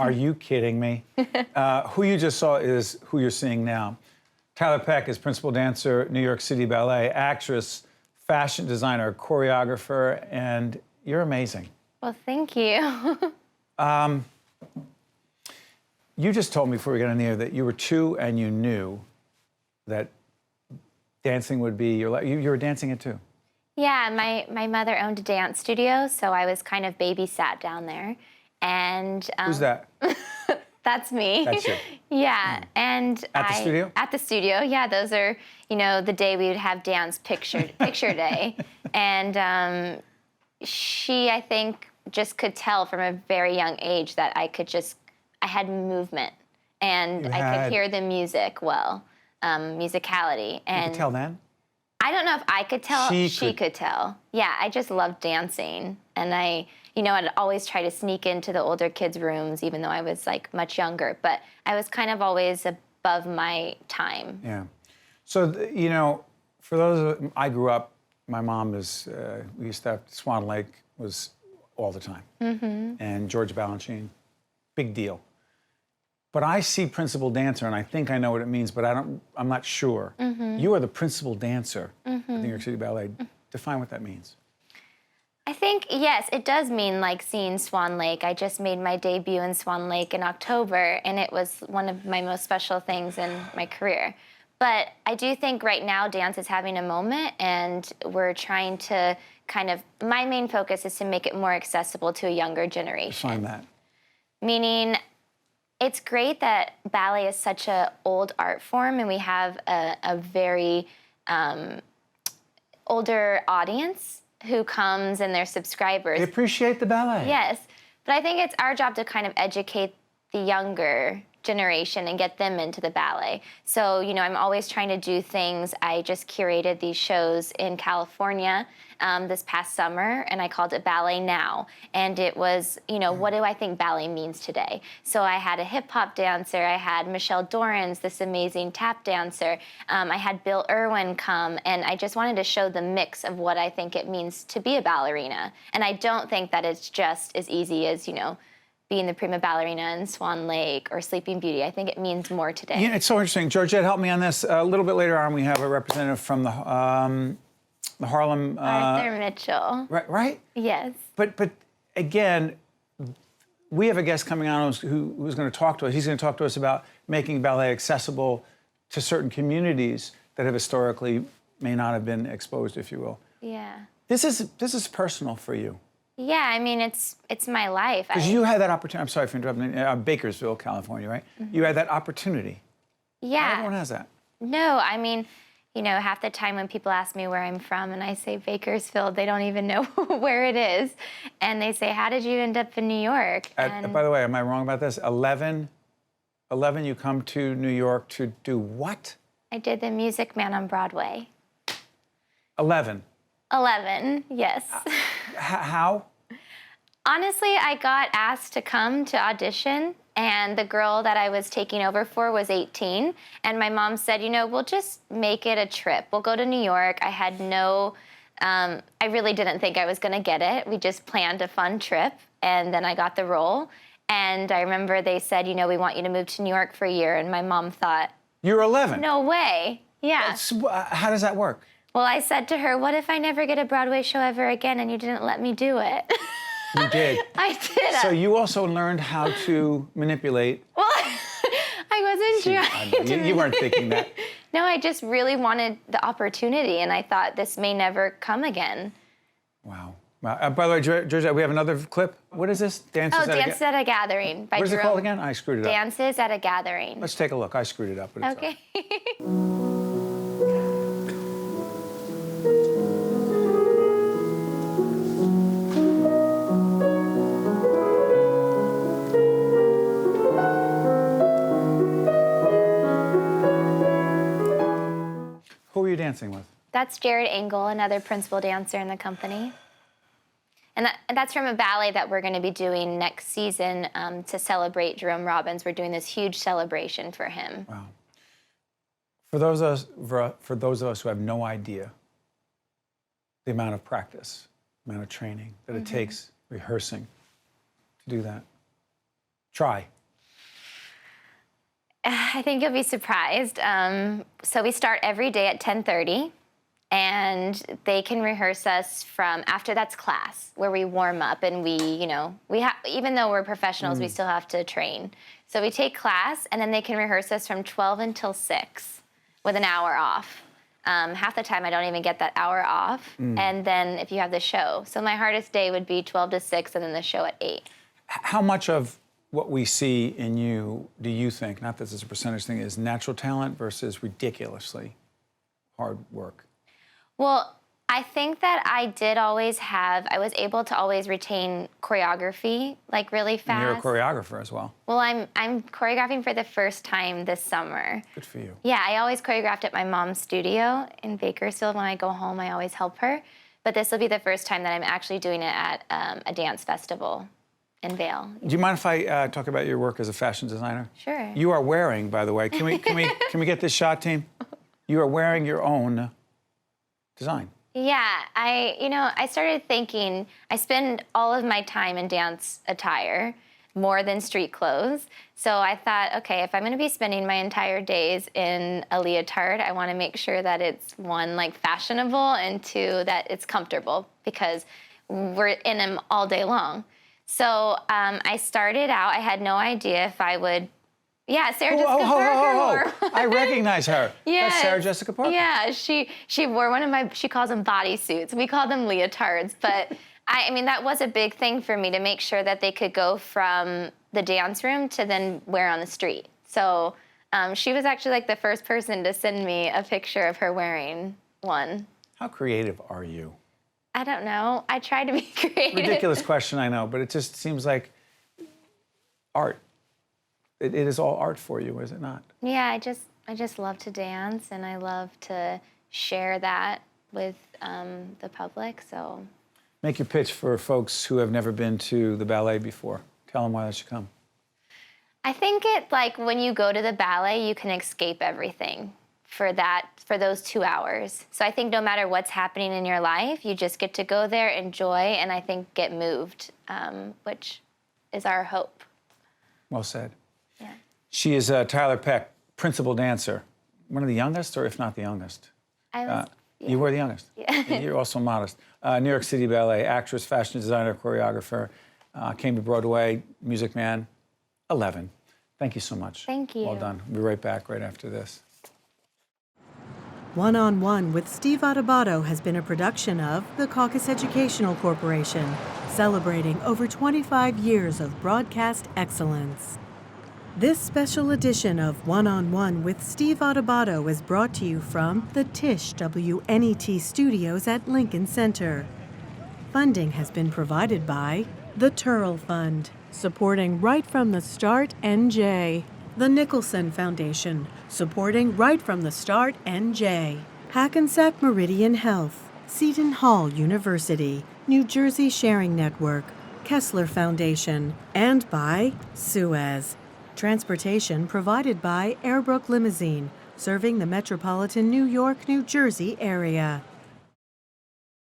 Are you kidding me? Who you just saw is who you're seeing now. Tiler Peck is principal dancer, New York City Ballet, actress, fashion designer, choreographer, and you're amazing. Well, thank you. You just told me before we got in the air that you were 2 and you knew that dancing would be your life. You were dancing it too. Yeah, my mother owned a dance studio, so I was kind of babysat down there. And Who's that? That's me. That's you. Yeah, and At the studio? At the studio, yeah. Those are, you know, the day we would have dance picture day, and she, I think, just could tell from a very young age that I had movement, and I could hear the music well, musicality. And you could tell then? I don't know if I could tell. She could tell. Yeah, I just loved dancing, and I'd always try to sneak into the older kids' rooms, even though I was like much younger. But I was kind of always above my time. Yeah. So you know, for those I grew up, my mom is. We used to have Swan Lake was all the time, and George Balanchine, big deal. But I see principal dancer, and I think I know what it means, but I'm not sure. You are the principal dancer at the New York City Ballet. Define what that means. I think, yes, it does mean like seeing Swan Lake. I just made my debut in Swan Lake in October, and it was one of my most special things in my career. But I do think right now dance is having a moment, and we're trying to my main focus is to make it more accessible to a younger generation. Define that. Meaning, it's great that ballet is such an old art form, and we have a very older audience who comes and they're subscribers. They appreciate the ballet. Yes, but I think it's our job to kind of educate the younger generation and get them into the ballet. So, you know, I'm always trying to do things. I just curated these shows in California this past summer, and I called it Ballet Now. And it was, you know, what do I think ballet means today? So I had a hip-hop dancer. I had Michelle Dorans, this amazing tap dancer. I had Bill Irwin come, and I just wanted to show the mix of what I think it means to be a ballerina. And I don't think that it's just as easy as, you know, being the Prima Ballerina in Swan Lake or Sleeping Beauty. I think it means more today. Yeah, it's so interesting. Georgette, help me on this. A little bit later on, we have a representative from the Harlem... Arthur Mitchell. Right? Yes. But again, we have a guest coming on who's going to talk to us. He's going to talk to us about making ballet accessible to certain communities that have historically may not have been exposed, if you will. Yeah. This is personal for you. Yeah, I mean, it's my life. Because you had that opportunity. I'm sorry for interrupting. Bakersfield, California, right? You had that opportunity. Yeah. Not everyone has that. No, I mean, you know, half the time when people ask me where I'm from and I say Bakersfield, they don't even know where it is. And they say, how did you end up in New York? By the way, am I wrong about this? 11, you come to New York to do what? I did The Music Man on Broadway. 11? 11, yes. How? Honestly, I got asked to come to audition, and the girl that I was taking over for was 18, and my mom said, you know, we'll just make it a trip. We'll go to New York. I had I really didn't think I was going to get it. We just planned a fun trip, and then I got the role. And I remember they said, you know, we want you to move to New York for a year, and my mom thought... You're 11? No way. Yeah. How does that work? Well, I said to her, what if I never get a Broadway show ever again and you didn't let me do it? You did. I did. So you also learned how to manipulate. Well, I wasn't trying to. You weren't thinking that. No, I just really wanted the opportunity, and I thought this may never come again. Wow. By the way, Georgette, we have another clip. What is this? Dances at a Gathering by What is Jerome. it called again? I screwed it up. Dances at a Gathering. Let's take a look. I screwed it up. But it's okay. Who are you dancing with? That's Jared Engel, another principal dancer in the company. And that's from a ballet that we're going to be doing next season to celebrate Jerome Robbins. We're doing this huge celebration for him. Wow. For those of us who have no idea the amount of practice, the amount of training that it takes, rehearsing, to do that, Try. I think you'll be surprised. So we start every day at 10:30, and they can rehearse us from after that's class, where we warm up and even though we're professionals, we still have to train. So we take class, and then they can rehearse us from 12 until 6 with an hour off. Half the time I don't even get that hour off, and then if you have the show. So my hardest day would be 12 to 6, and then the show at 8. How much of what we see in you do you think, not that it's a percentage thing, is natural talent versus ridiculously hard work? Well, I think that I was able to always retain choreography, like really fast. And you're a choreographer as well. Well, I'm choreographing for the first time this summer. Good for you. Yeah, I always choreographed at my mom's studio in Bakersfield. When I go home, I always help her. But this will be the first time that I'm actually doing it at a dance festival in Vail. Do you mind if I talk about your work as a fashion designer? Sure. You are wearing, by the way, can we get this shot, team? You are wearing your own design. Yeah, I started thinking, I spend all of my time in dance attire, more than street clothes. So I thought, okay, if I'm going to be spending my entire days in a leotard, I want to make sure that it's, one, like fashionable, and two, that it's comfortable, because we're in them all day long. So I started out, I had no idea if I would. Yeah, Sarah Jessica Parker. I recognize her. Yes. That's Sarah Jessica Parker. Yeah, she wore one of my, she calls them bodysuits. We call them leotards. But I mean, that was a big thing for me, to make sure that they could go from the dance room to then wear on the street. So she was actually like the first person to send me a picture of her wearing one. How creative are you? I don't know. I try to be creative. Ridiculous question, I know, but it just seems like art. It is all art for you, is it not? Yeah, I just love to dance, and I love to share that with the public. So, make your pitch for folks who have never been to the ballet before. Tell them why they should come. I think when you go to the ballet, you can escape everything for those 2 hours. So I think no matter what's happening in your life, you just get to go there, enjoy, and I think get moved, which is our hope. Well said. Yeah. She is Tiler Peck, principal dancer. One of the youngest, or if not the youngest? I was. You were the youngest. Yeah. You're also modest. New York City Ballet, actress, fashion designer, choreographer. Came to Broadway, Music Man, 11. Thank you so much. Thank you. Well done. We'll be right back right after this. One-on-One with Steve Adubato has been a production of the Caucus Educational Corporation, celebrating over 25 years of broadcast excellence. This special edition of One-on-One with Steve Adubato is brought to you from the Tisch WNET studios at Lincoln Center. Funding has been provided by the Turl Fund, supporting Right from the Start NJ. The Nicholson Foundation, supporting Right from the Start NJ. Hackensack Meridian Health, Seton Hall University, New Jersey Sharing Network, Kessler Foundation, and by Suez. Transportation provided by Airbrook Limousine, serving the metropolitan New York, New Jersey area.